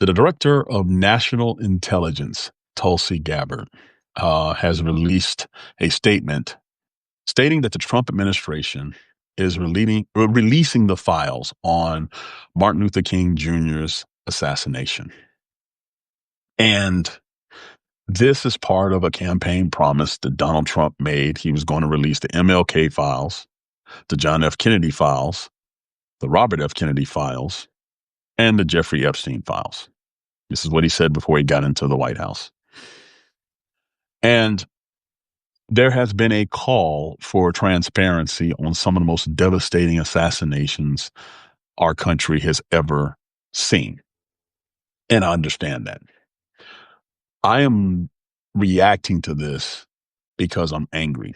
The director of national intelligence, Tulsi Gabbard, has released a statement stating that the Trump administration is releasing the files on Martin Luther King Jr.'s assassination. And this is part of a campaign promise that Donald Trump made. He was going to release the MLK files, the John F. Kennedy files, the Robert F. Kennedy files, and the Jeffrey Epstein files. This is what he said before he got into the White House. And there has been a call for transparency on some of the most devastating assassinations our country has ever seen. And I understand that. I am reacting to this because I'm angry,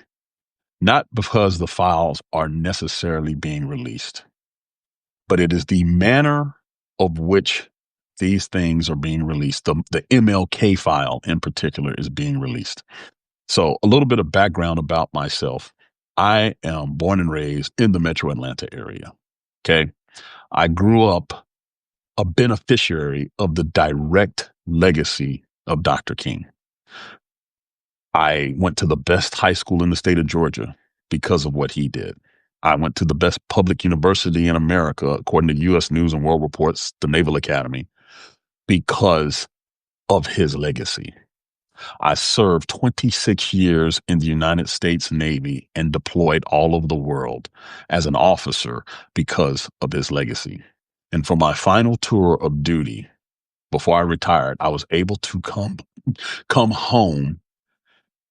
not because the files are necessarily being released, but it is the manner of which these things are being released. The MLK file in particular is being released. So a little bit of background about myself. I am born and raised in the metro Atlanta area. Okay. I grew up a beneficiary of the direct legacy of Dr. King. I went to the best high school in the state of Georgia because of what he did. I went to the best public university in America, according to U.S. News and World Report's, the Naval Academy, because of his legacy. I served 26 years in the United States Navy and deployed all over the world as an officer because of his legacy. And for my final tour of duty, before I retired, I was able to come home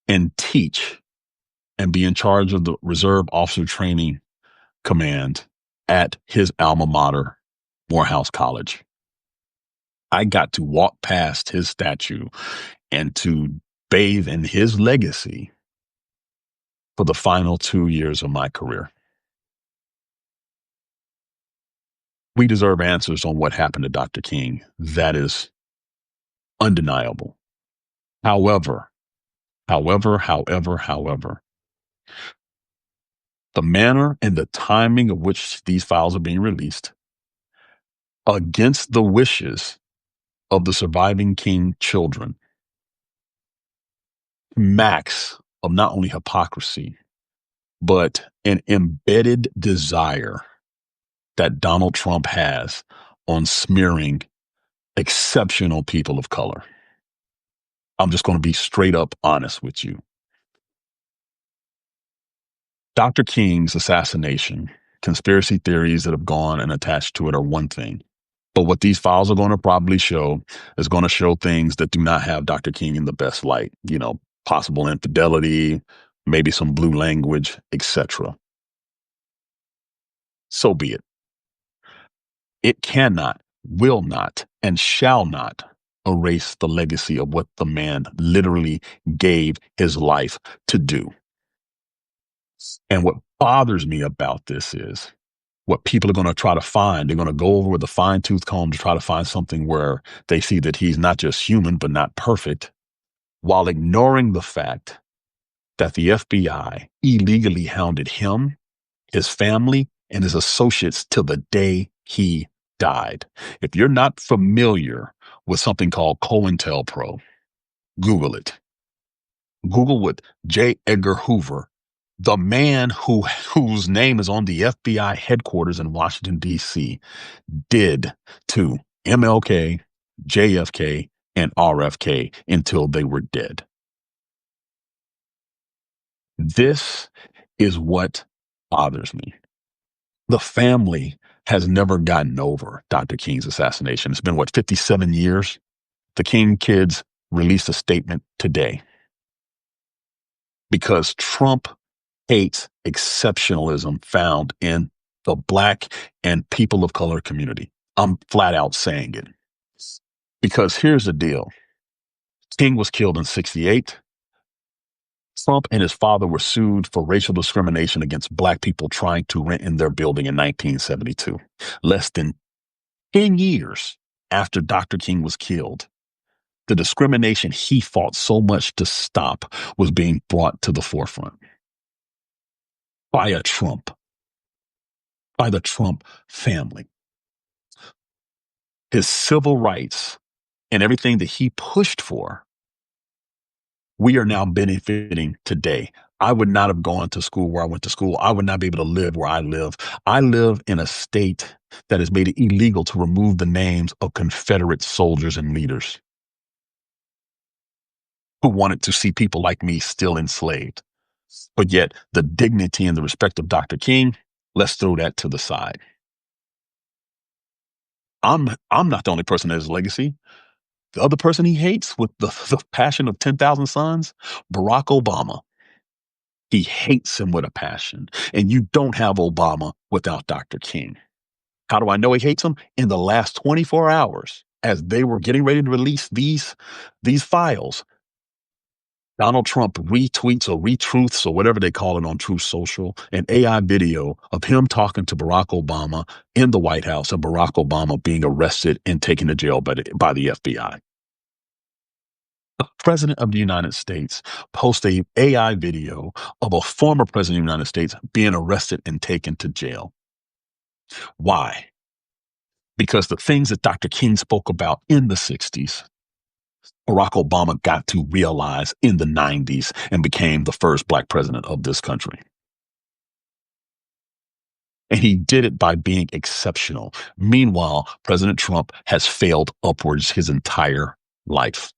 and teach and be in charge of the Reserve Officer Training Command at his alma mater, Morehouse College. I got to walk past his statue and to bathe in his legacy for the final 2 years of my career. We deserve answers on what happened to Dr. King. That is undeniable. However, the manner and the timing of which these files are being released against the wishes of the surviving King children, max of not only hypocrisy, but an embedded desire that Donald Trump has on smearing exceptional people of color. I'm just going to be straight up honest with you. Dr. King's assassination, conspiracy theories that have gone and attached to it are one thing. But what these files are going to probably show is going to show things that do not have Dr. King in the best light. You know, possible infidelity, maybe some blue language, etc. So be it. It cannot, will not, and shall not erase the legacy of what the man literally gave his life to do. And what bothers me about this is what people are going to try to find. They're going to go over with a fine-tooth comb to try to find something where they see that he's not just human, but not perfect, while ignoring the fact that the FBI illegally hounded him, his family, and his associates till the day he died. If you're not familiar with something called COINTELPRO, Google it. Google what J. Edgar Hoover, the man whose name is on the FBI headquarters in Washington, D.C., did to MLK, JFK, and RFK until they were dead. This is what bothers me. The family has never gotten over Dr. King's assassination. It's been, 57 years? The King kids released a statement today because Trump hates exceptionalism found in the Black and people of color community. I'm flat out saying it. Because here's the deal. King was killed in 1968. Trump and his father were sued for racial discrimination against Black people trying to rent in their building in 1972. Less than 10 years after Dr. King was killed, the discrimination he fought so much to stop was being brought to the forefront by a Trump, by the Trump family. His civil rights and everything that he pushed for, we are now benefiting today. I would not have gone to school where I went to school. I would not be able to live where I live. I live in a state that has made it illegal to remove the names of Confederate soldiers and leaders who wanted to see people like me still enslaved. But yet, the dignity and the respect of Dr. King, let's throw that to the side. I'm not the only person that has a legacy. The other person he hates with the passion of 10,000 suns, Barack Obama. He hates him with a passion. And you don't have Obama without Dr. King. How do I know he hates him? In the last 24 hours, as they were getting ready to release these files, Donald Trump retweets or retruths or whatever they call it on Truth Social, an AI video of him talking to Barack Obama in the White House and Barack Obama being arrested and taken to jail by the FBI. The President of the United States posts a AI video of a former President of the United States being arrested and taken to jail. Why? Because the things that Dr. King spoke about in the 60s, Barack Obama got to realize in the 90s and became the first Black president of this country. And he did it by being exceptional. Meanwhile, President Trump has failed upwards his entire life.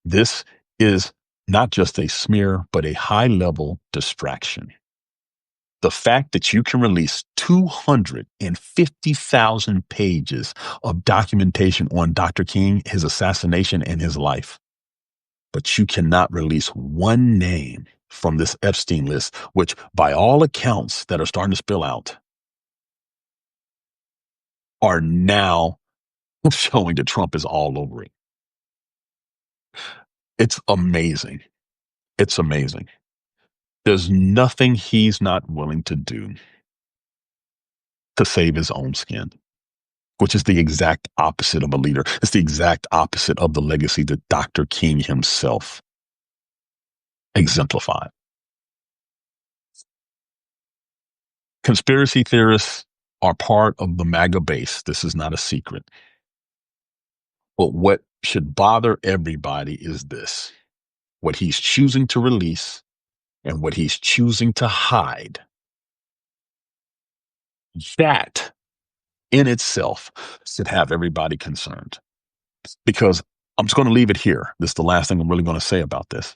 This is not just a smear, but a high-level distraction. The fact that you can release 250,000 pages of documentation on Dr. King, his assassination, and his life, but you cannot release one name from this Epstein list, which by all accounts that are starting to spill out are now showing that Trump is all over it. It's amazing. It's amazing. There's nothing he's not willing to do to save his own skin, which is the exact opposite of a leader. It's the exact opposite of the legacy that Dr. King himself exemplified. Conspiracy theorists are part of the MAGA base. This is not a secret. But what should bother everybody is this: what he's choosing to release and what he's choosing to hide. That in itself should have everybody concerned. Because I'm just going to leave it here. This is the last thing I'm really going to say about this.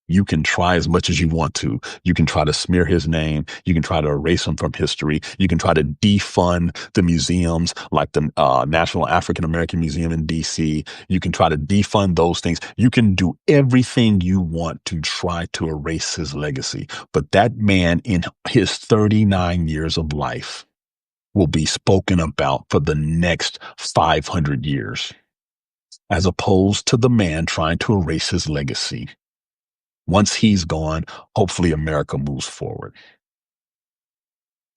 You can try as much as you want to. You can try to smear his name. You can try to erase him from history. You can try to defund the museums like the National African American Museum in D.C. You can try to defund those things. You can do everything you want to try to erase his legacy. But that man in his 39 years of life will be spoken about for the next 500 years, as opposed to the man trying to erase his legacy. Once he's gone, hopefully America moves forward.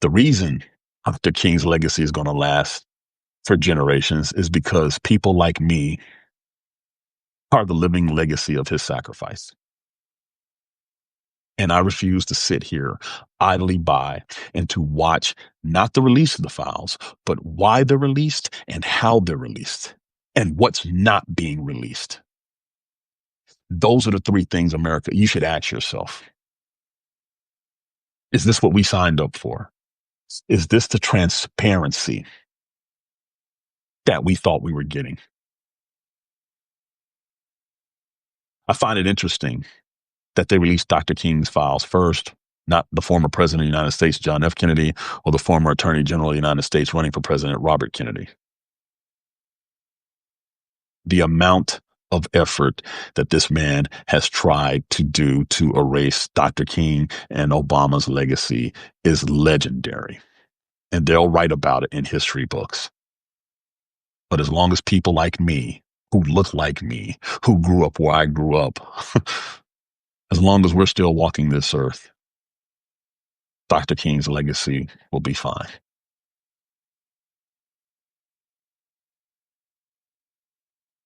The reason Dr. King's legacy is going to last for generations is because people like me are the living legacy of his sacrifice. And I refuse to sit here idly by and to watch not the release of the files, but why they're released and how they're released and what's not being released. Those are the three things, America, you should ask yourself. Is this what we signed up for? Is this the transparency that we thought we were getting? I find it interesting that they released Dr. King's files first, not the former president of the United States, John F. Kennedy, or the former attorney general of the United States running for president, Robert Kennedy. The amount of effort that this man has tried to do to erase Dr. King and Obama's legacy is legendary. And they'll write about it in history books. But as long as people like me, who look like me, who grew up where I grew up, as long as we're still walking this earth, Dr. King's legacy will be fine.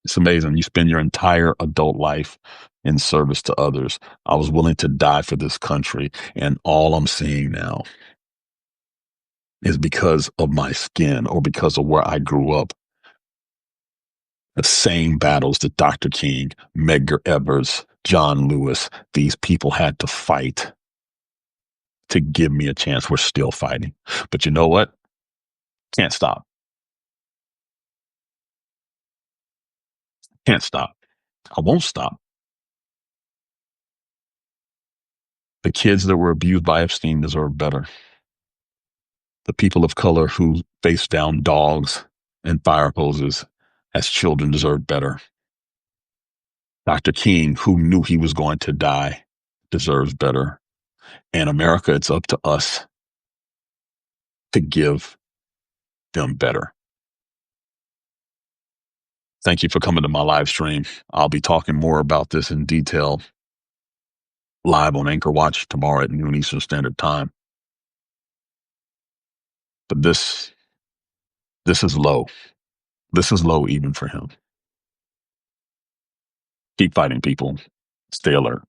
It's amazing. You spend your entire adult life in service to others. I was willing to die for this country, and all I'm seeing now is because of my skin or because of where I grew up. The same battles that Dr. King, Medgar Evers, John Lewis, these people had to fight to give me a chance. We're still fighting. But you know what? Can't stop. Can't stop. I won't stop. The kids that were abused by Epstein deserve better. The people of color who faced down dogs and fire hoses as children deserve better. Dr. King, who knew he was going to die, deserves better. And America, it's up to us to give them better. Thank you for coming to my live stream. I'll be talking more about this in detail live on Anchor Watch tomorrow at noon Eastern Standard Time. But this is low. This is low even for him. Keep fighting, people. Stay alert.